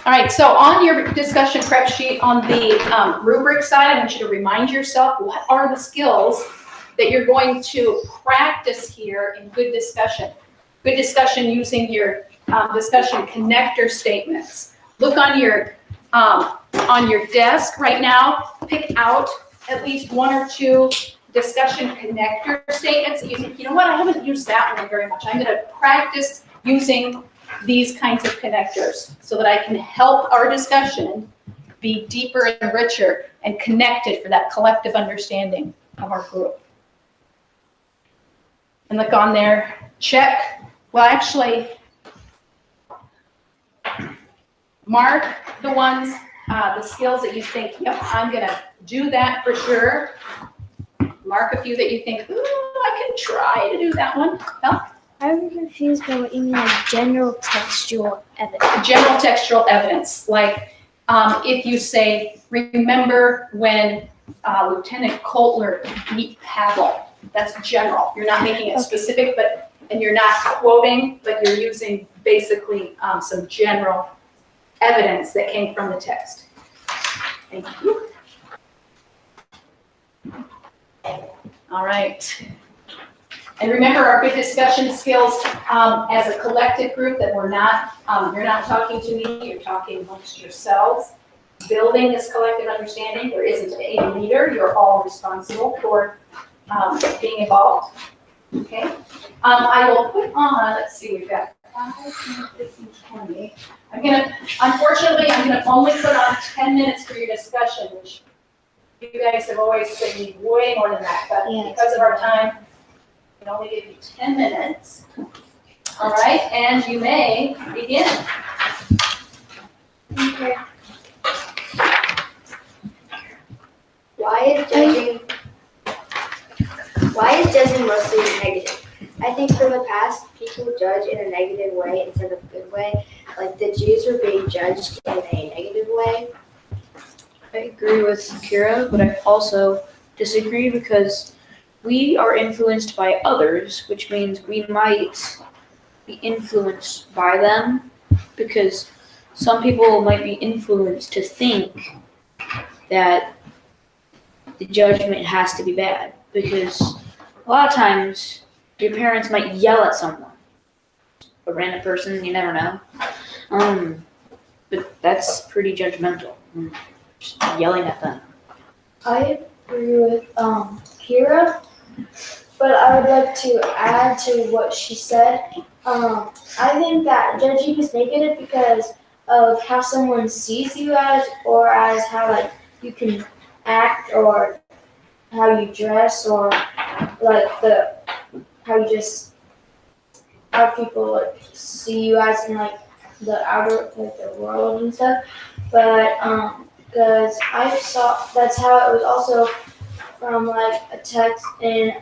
All right, so on your discussion prep sheet on the rubric side, I want you to remind yourself what are the skills that you're going to practice here in good discussion. Good discussion using your discussion connector statements. Look on your desk right now, pick out at least one or two discussion connector statements that you think, you know what, I haven't used that one very much. I'm going to practice using these kinds of connectors so that I can help our discussion be deeper and richer and connected for that collective understanding of our group. And look on there, check. Well, actually, mark the ones, the skills that you think, yep, I'm going to do that for sure. Mark a few that you think, ooh, I can try to do that one. Well, I'm confused by what you mean, like general textual evidence. General textual evidence, like if you say, remember when Lieutenant Coulter beat Pavel. That's general. You're not making it specific, and you're not quoting, but you're using basically some general evidence that came from the text. Thank you. All right. And remember our good discussion skills as a collective group that we're not, you're not talking to me, you're talking amongst yourselves. Building this collective understanding, there isn't a leader, you're all responsible for being involved. Okay. I will put on, let's see, we've got 5, 10, 15, 20. Unfortunately, I'm gonna only put on 10 minutes for your discussion, which you guys have always said you need way more than that, but because of our time, I can only give you 10 minutes. All right, and you may begin. Okay. Why is judging mostly negative? I think from the past, people judge in a negative way instead of a good way. Like the Jews were being judged in a negative way. I agree with Kira, but I also disagree because we are influenced by others, which means we might be influenced by them, because some people might be influenced to think that the judgment has to be bad, because a lot of times your parents might yell at someone, a random person, you never know, but that's pretty judgmental, just yelling at them. I agree with Kira, but I would like to add to what she said. I think that judging is negative because of how someone sees you as, or as how like you can act, or how you dress, or like how people like see you as in like the outer, like the world and stuff. But because I saw that's how it was also from like a text in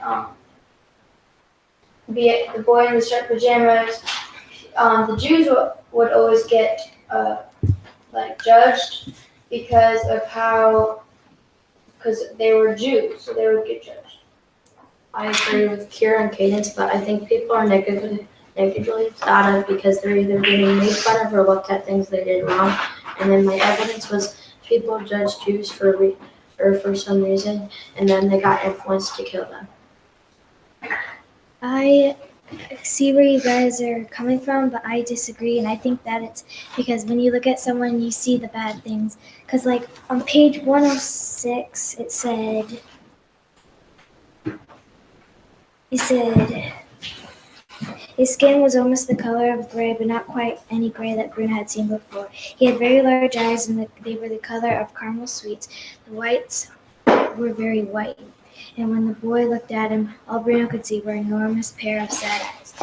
The Boy in the Striped Pajamas. The Jews would always get like judged because they were Jews, so they would get judged. I agree with Kira and Cadence, but I think people are negatively thought of because they're either getting made fun of or looked at things they did wrong. And then my evidence was people judged Jews for some reason, and then they got influenced to kill them. I see where you guys are coming from, but I disagree, and I think that it's because when you look at someone, you see the bad things. Because like on page 106, it said, his skin was almost the color of gray, but not quite any gray that Bruno had seen before. He had very large eyes, and they were the color of caramel sweets. The whites were very white. And when the boy looked at him, all Bruno could see were an enormous pair of sad eyes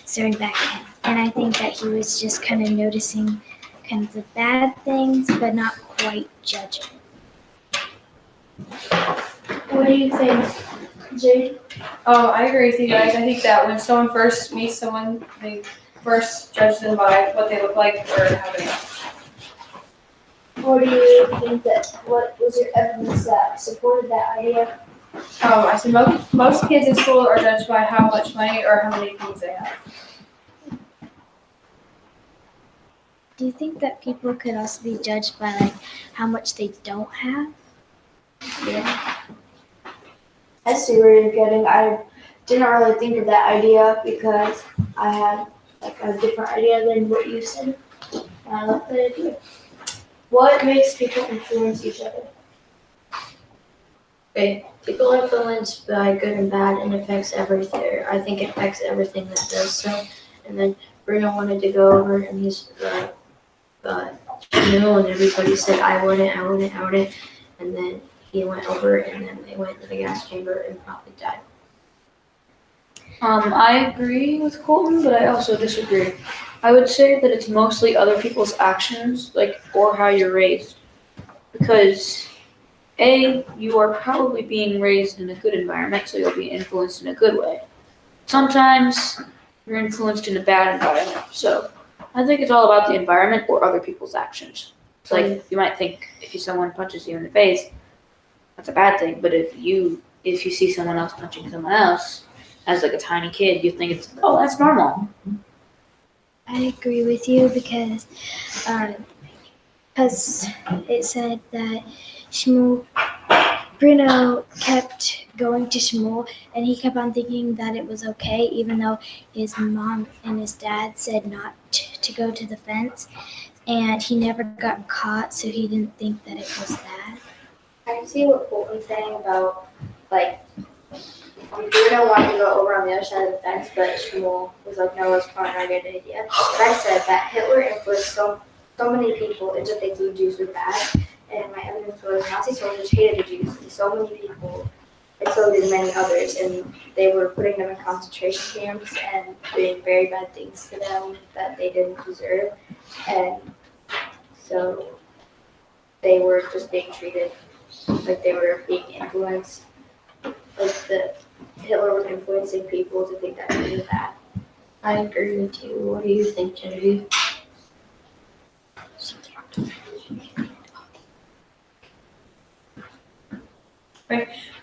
staring back at him. And I think that he was just kind of noticing kind of the bad things, but not quite judging. What do you think, Jade? Oh, I agree with you guys. I think that when someone first meets someone, they first judge them by what they look like or how they act. What do you think what was your evidence that supported that idea? I said most kids in school are judged by how much money or how many things they have. Do you think that people could also be judged by like how much they don't have? Yeah. I see where you're getting. I didn't really think of that idea because I had like a different idea than what you said. And I love that idea. What makes people influence each other? Okay, people are influenced by good and bad and affects everything. I think it affects everything that does so. And then Bruno wanted to go over and he's no, and everybody said I wouldn't. And then he went over and then they went to the gas chamber and probably died. I agree with Colton, but I also disagree. I would say that it's mostly other people's actions, or how you're raised. Because A, you are probably being raised in a good environment, so you'll be influenced in a good way. Sometimes you're influenced in a bad environment, so I think it's all about the environment or other people's actions. It's you might think if someone punches you in the face, that's a bad thing, but if you see someone else punching someone else, as a tiny kid, you think that's normal. I agree with you because it said that Bruno kept going to Shmuel, and he kept on thinking that it was okay, even though his mom and his dad said not to go to the fence, and he never got caught, so he didn't think that it was bad. I can see what Colton's saying about, Bruno wanted to go over on the other side of the fence, but Shmuel was like, no, it's probably not a good idea. But I said that Hitler influenced so many people into thinking Jews were bad, and my evidence was Nazi soldiers hated the Jews, and so many people, and so did many others, and they were putting them in concentration camps and doing very bad things to them that they didn't deserve, and so they were just being treated like they were being influenced, Hitler was influencing people to think that they were bad. I agree with you. What do you think, Genevieve?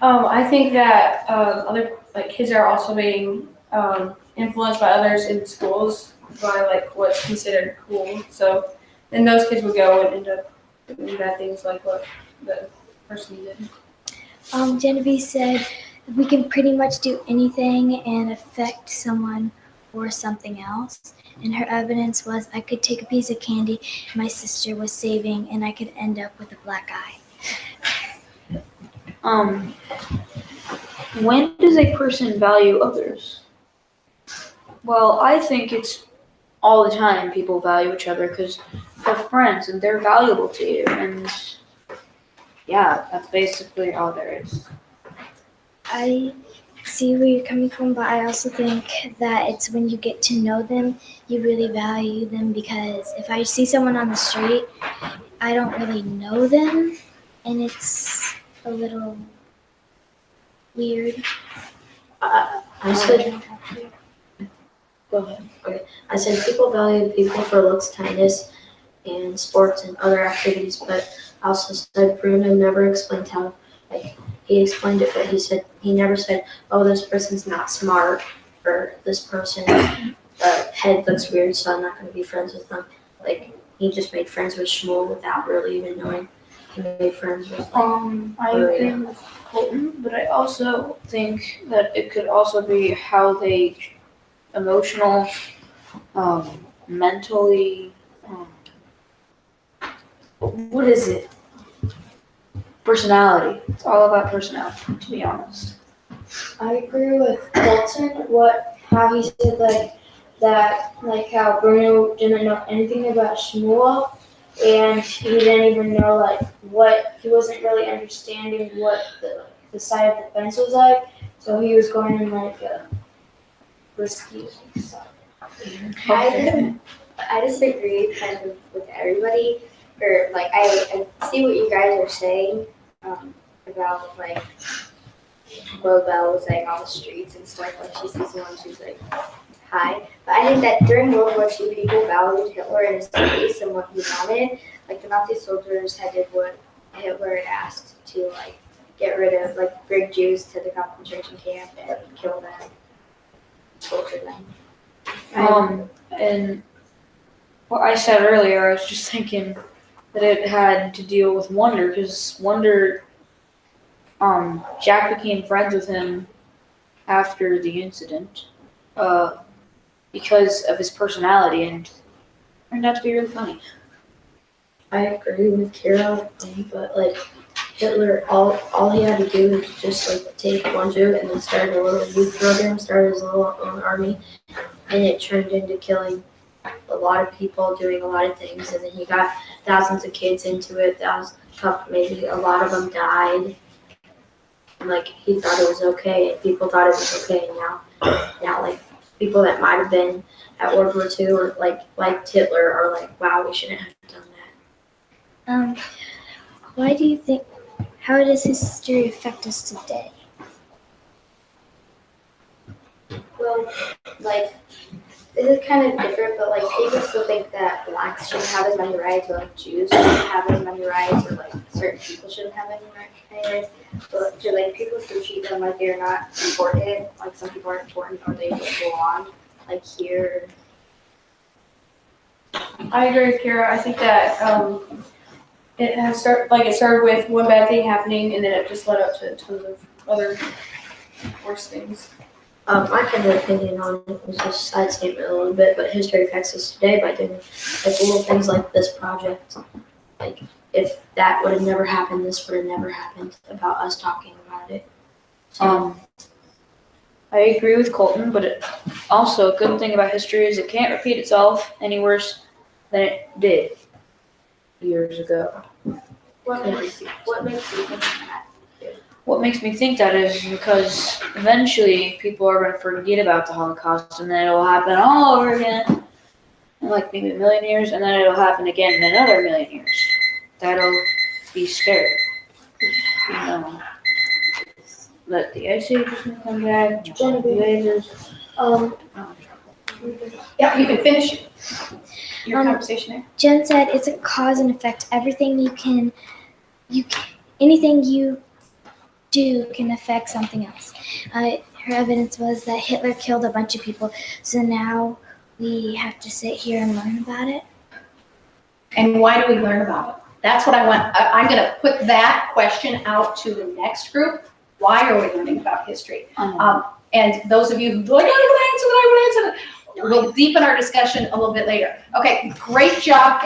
I think that other kids are also being influenced by others in schools by what's considered cool. So then those kids would go and end up doing bad things like what the person did. Genevieve said we can pretty much do anything and affect someone or something else. And her evidence was I could take a piece of candy my sister was saving and I could end up with a black eye. When does a person value others? Well, I think it's all the time people value each other because they're friends and they're valuable to you. And yeah, that's basically all there is. I see where you're coming from, but I also think that it's when you get to know them, you really value them, because if I see someone on the street, I don't really know them, and it's a little weird. I said, go ahead. Okay. I said people value people for looks, kindness, and sports and other activities, but I also said Bruno never explained how, he explained it, but he never said, oh, this person's not smart, or this person's head looks weird, so I'm not going to be friends with them. He just made friends with Shmuel without really even knowing. He made friends with I agree with Colton, but I also think that it could also be how they mentally, what is it? Personality. It's all about personality, to be honest. I agree with Colton, how he said how Bruno didn't know anything about Shmuel, and he didn't even know he wasn't really understanding what the side of the fence was like, so he was going in a risky side. I disagree kind of with everybody, or I see what you guys are saying about what Belle was saying on the streets and stuff, she sees someone, she's like, hi. But I think that during World War II, people valued Hitler and his space and what he wanted. The Nazi soldiers did what Hitler had asked to get rid of, bring Jews to the concentration camp and kill them, torture them. And what I said earlier, I was just thinking that it had to deal with Wonder, because Wonder, Jack became friends with him after the incident, because of his personality, and turned out to be really funny. I agree with Kira, but like Hitler, all he had to do was just like take one Jew and then start a little youth program, start his little own army, and it turned into killing a lot of people, doing a lot of things, and then he got thousands of kids into it. Maybe a lot of them died. And like he thought it was okay, and people thought it was okay. And now like people that might have been at World War II or like Hitler are like, wow, we shouldn't have done that. Why do you think? How does history affect us today? Well, like, this is kind of different, but like people still think that blacks shouldn't have as many rights, or like Jews shouldn't have as many rights, or like certain people shouldn't have any rights. But to like people still treat them like they're not important. Like some people aren't important, or they don't belong. Like here. I agree with Kira. I think that it started with one bad thing happening, and then it just led up to tons of other worse things. My kind of opinion on it was just a side statement a little bit, but history affects us today by doing like little things like this project. Like if that would have never happened, this would have never happened about us talking about it. I agree with Colton, but also a good thing about history is it can't repeat itself any worse than it did years ago. What makes you think that? What makes me think that is because eventually people are going to forget about the Holocaust, and then it'll happen all over again in like maybe 1 million years, and then it'll happen again in another 1 million years. That'll be scary. You know, let the ice ages come back. Yeah, you can finish your conversation there. Jen said it's a cause and effect. Everything anything you do can affect something else. Her evidence was that Hitler killed a bunch of people, so now we have to sit here and learn about it. And why do we learn about it? That's what I want. I'm going to put that question out to the next group. Why are we learning about history? And those of you who go, I want to answer that, we'll deepen our discussion a little bit later. Okay, great job.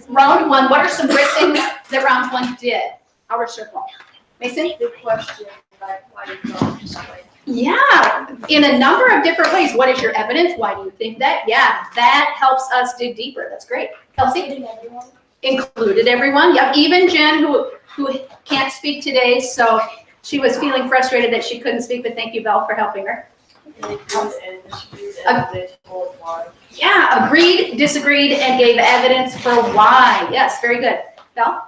Round one, what are some great things that round one did? Outer circle. Mason? Good question. Why you don't just like Yeah, in a number of different ways. What is your evidence? Why do you think that? Yeah, that helps us dig deeper. That's great. Kelsey? Included everyone. Yep, even Jen, who can't speak today, so she was feeling frustrated that she couldn't speak, but thank you, Belle, for helping her. Yeah, agreed, disagreed, and gave evidence for why. Yes, very good. Belle?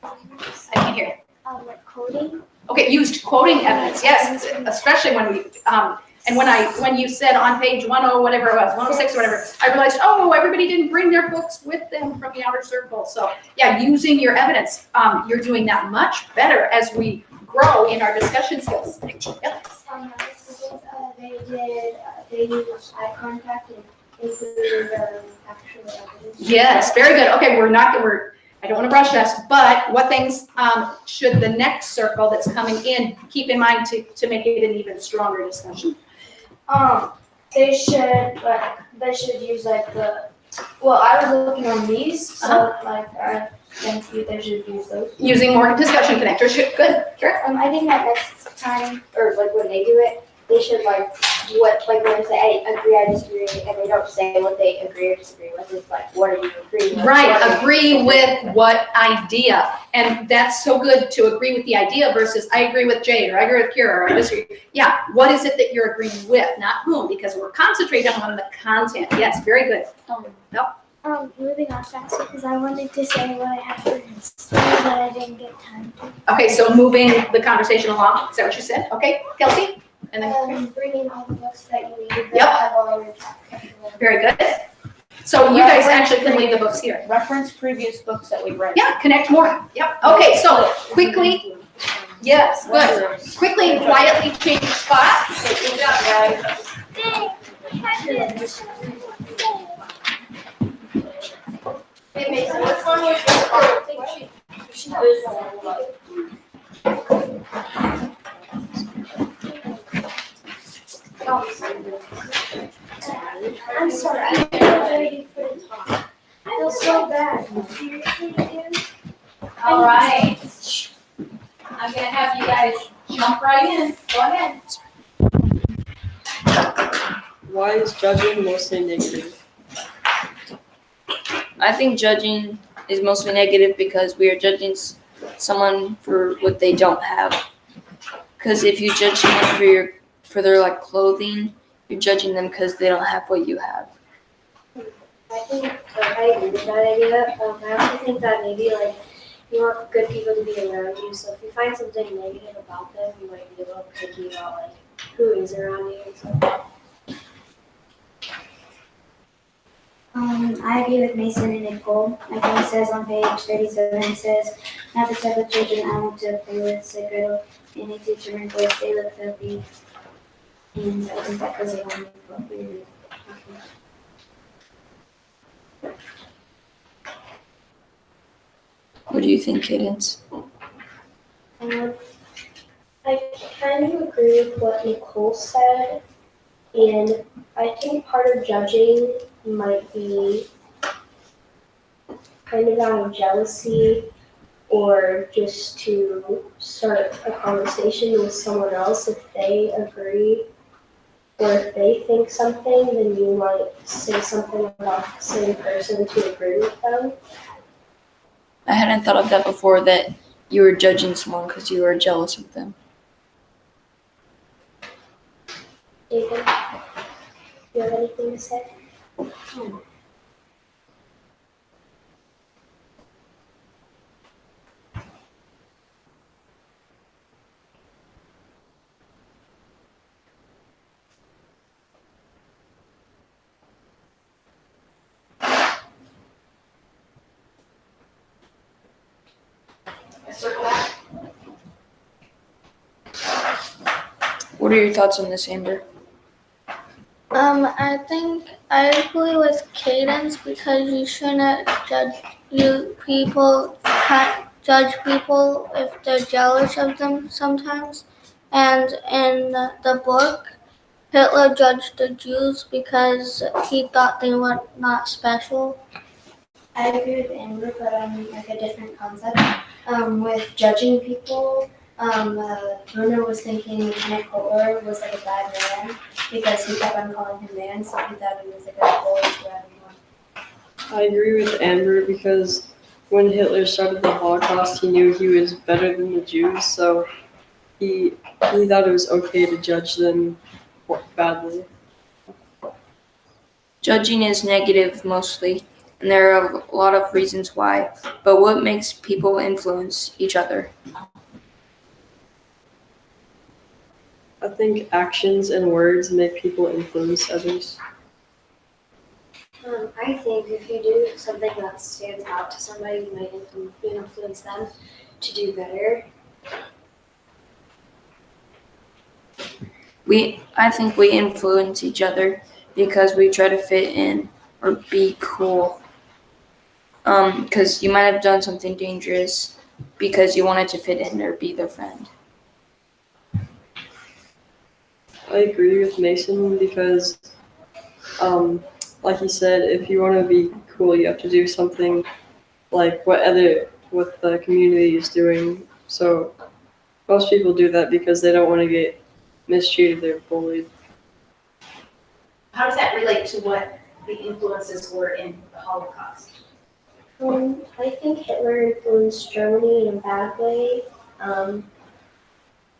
I can't hear. Like coding. Okay, used quoting evidence, yes, especially when we, and when you said on page 10, whatever it was, 106 or whatever, I realized, oh, everybody didn't bring their books with them from the outer circle. So yeah, using your evidence, you're doing that much better as we grow in our discussion skills. Yep. They used eye contact and included actual evidence. Yes, very good. Okay, I don't want to rush us, but what things should the next circle that's coming in keep in mind to make it an even stronger discussion? They should use like I was looking on these, so I think they should use those. Using more discussion connectors. Good. Sure. I think that next time, or like when they do it, they should when they say I agree, I disagree, and they don't say what they agree or disagree with. It's like, what do you agree with? Right, agree with what idea. And that's so good to agree with the idea versus I agree with Jade or I agree with Kira or I disagree. Yeah, what is it that you're agreeing with, not whom, because we're concentrating on the content. Yes, very good. Moving on fast because I wanted to say what I had for history, but I didn't get time to. Okay, so moving the conversation along. Is that what you said? Okay, Kelsey? And then Bringing all the books that you need. Yep. Have already very good. So you guys actually can leave the books here. Reference previous books that we've read. Yeah, connect more. Yep. Okay, so quickly, yes, good. Quickly and quietly change spots. Good job, guys. Hey Mason, what's wrong with your car? I think she I'm sorry, I feel ready for the talk. I feel so bad. Seriously, dude? All right. I'm gonna have you guys jump right in. Go ahead. Why is judging mostly negative? I think judging is mostly negative because we are judging someone for what they don't have. Because if you judge someone for their like clothing, you're judging them because they don't have what you have. I think I agree with that idea. I also think that maybe like you want good people to be around you. So if you find something negative about them, you might be a little picky about like who is around you and stuff. I agree with Mason and Nicole. Like it says on page 37, it says, not the type of children I want to play with, so girl, any teacher and boys, they look filthy. And I think that goes along with what we were talking about. What do you think, Cadence? I kind of agree with what Nicole said, and I think part of judging might be kind of out of jealousy or just to start a conversation with someone else. If they agree or if they think something, then you might say something about the same person to agree with them. I hadn't thought of that before, that you were judging someone because you were jealous of them. David, you have anything to say? Circle back. What are your thoughts on this, Amber? I think I agree with Cadence because you shouldn't judge can't judge people if they're jealous of them sometimes. And in the book, Hitler judged the Jews because he thought they were not special. I agree with Amber, but on like a different concept. With judging people, Bruno was thinking Lieutenant Hitler was like a bad man because he kept on calling him man, so he thought he was like a bully to everyone. I agree with Amber because when Hitler started the Holocaust, he knew he was better than the Jews, so he thought it was okay to judge them badly. Judging is negative mostly, and there are a lot of reasons why. But what makes people influence each other? I think actions and words make people influence others. I think if you do something that stands out to somebody, you might influence them to do better. I think we influence each other because we try to fit in or be cool. Because you might have done something dangerous because you wanted to fit in or be their friend. I agree with Mason because, like he said, if you want to be cool, you have to do something like what the community is doing. So most people do that because they don't want to get mistreated or bullied. How does that relate to what the influences were in the Holocaust? I think Hitler influenced Germany in a bad way.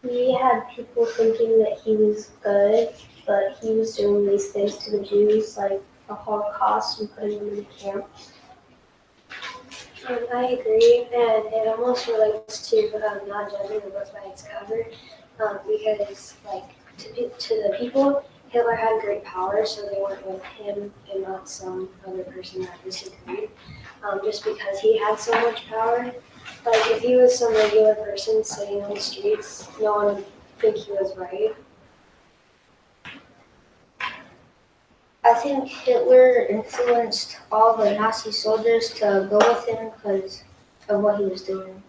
He had people thinking that he was good, but he was doing these things to the Jews, like the Holocaust and putting them in camps. I agree, and it almost relates to not judging the book by its cover, because like to the people, Hitler had great power, so they went with him and not some other person that disagreed. Just because he had so much power, like if he was some regular person sitting on the streets, no one would think he was right. I think Hitler influenced all the Nazi soldiers to go with him because of what he was doing.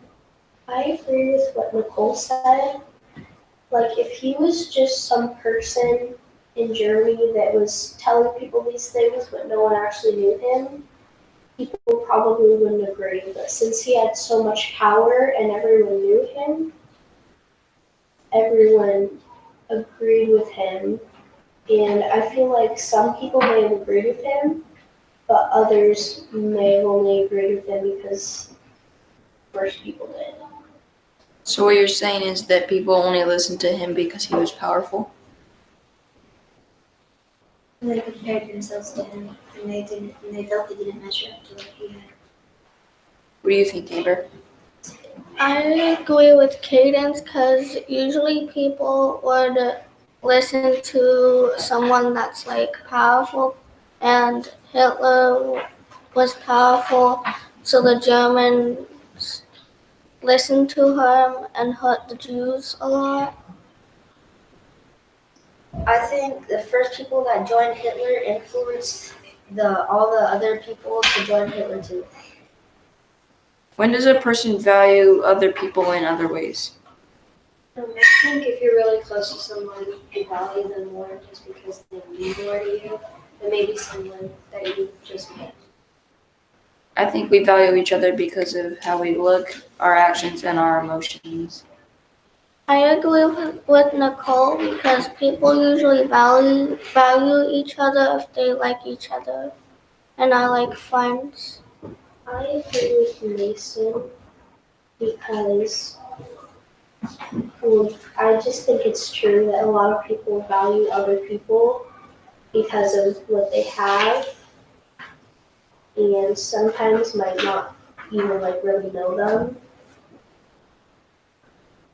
I agree with what Nicole said. Like, if he was just some person in Germany that was telling people these things, but no one actually knew him, people probably wouldn't agree. But since he had so much power and everyone knew him, everyone agreed with him. And I feel like some people may have agreed with him, but others may have only agreed with him because most people did. So what you're saying is that people only listened to him because he was powerful? They compared themselves to him, and they felt they didn't measure up to what he had. What do you think, Amber? I agree with Cadence because usually people would listen to someone that's like powerful, and Hitler was powerful, so the Germans listened to him and hurt the Jews a lot. I think the first people that joined Hitler influenced all the other people to join Hitler too. When does a person value other people in other ways? I think if you're really close to someone, you value them more just because they mean more to you than maybe someone that you just met. I think we value each other because of how we look, our actions, and our emotions. I agree with Nicole because people usually value each other if they like each other, and I like friends. I agree with Mason because I just think it's true that a lot of people value other people because of what they have, and sometimes might not even like really know them.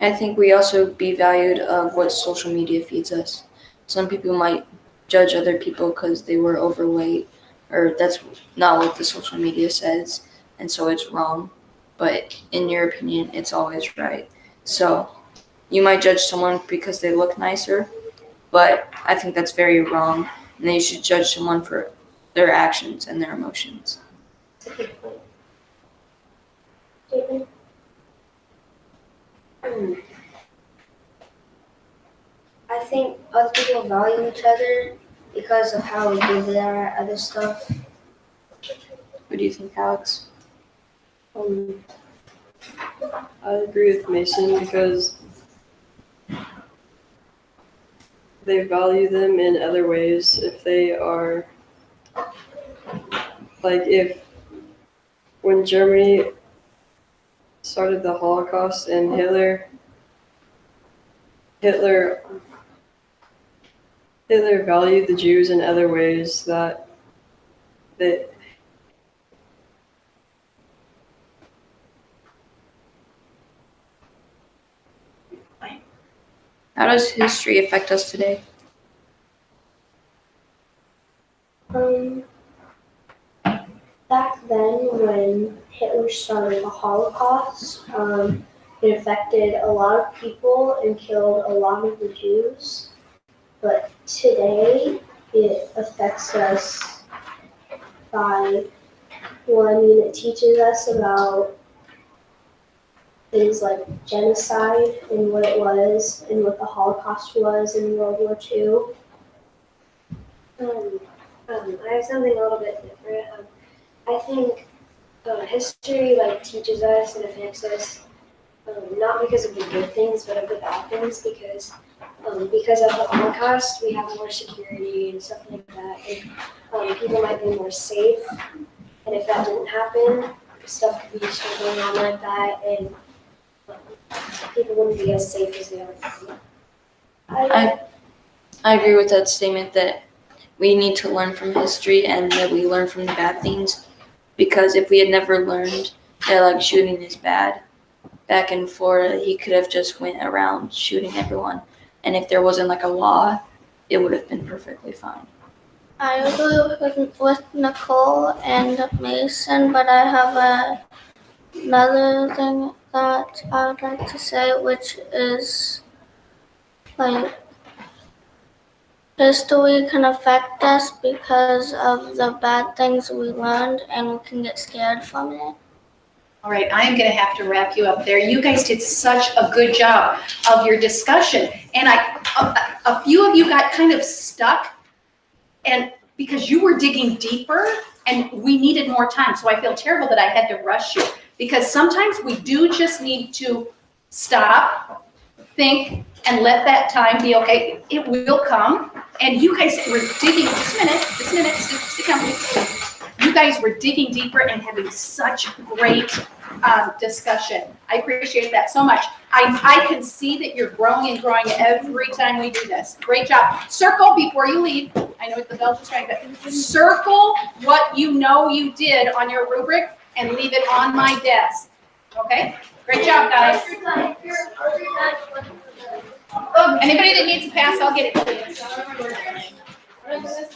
I think we also be valued of what social media feeds us. Some people might judge other people because they were overweight, or that's not what the social media says, and so it's wrong. But in your opinion, it's always right. So you might judge someone because they look nicer, but I think that's very wrong, and then you should judge someone for their actions and their emotions. That's a good point. David? I think other people value each other because of how good they are at other stuff. What do you think, Alex? I agree with Mason because they value them in other ways. If they are, like, when Germany started the Holocaust and Hitler valued the Jews in other ways that How does history affect us today? Back then, when Hitler started the Holocaust, it affected a lot of people and killed a lot of the Jews. But today, it affects us by, it teaches us about things like genocide and what it was and what the Holocaust was in World War II. I have something a little bit different. I think history teaches us and affects us not because of the good things but of the bad things because of the Holocaust we have more security and stuff like that and people might be more safe, and if that didn't happen stuff could be still going on like that and people wouldn't be as safe as they are. I agree with that statement that we need to learn from history and that we learn from the bad things, because if we had never learned that shooting is bad, back in Florida he could have just went around shooting everyone, and if there wasn't a law, it would have been perfectly fine. I agree with Nicole and Mason, but I have another thing that I would like to say, which is history can affect us because of the bad things we learned, and we can get scared from it. All right, I am going to have to wrap you up there. You guys did such a good job of your discussion, and a few of you got kind of stuck, and because you were digging deeper, and we needed more time. So I feel terrible that I had to rush you, because sometimes we do just need to stop, think, and let that time be okay. It will come, and you guys were digging. Just a minute, sit down, please. You guys were digging deeper and having such great discussion. I appreciate that so much. I can see that you're growing and growing every time we do this. Great job. Circle before you leave. I know the bell just rang, but circle what you know you did on your rubric and leave it on my desk. Okay? Great job, guys. Anybody that needs a pass, I'll get it for you.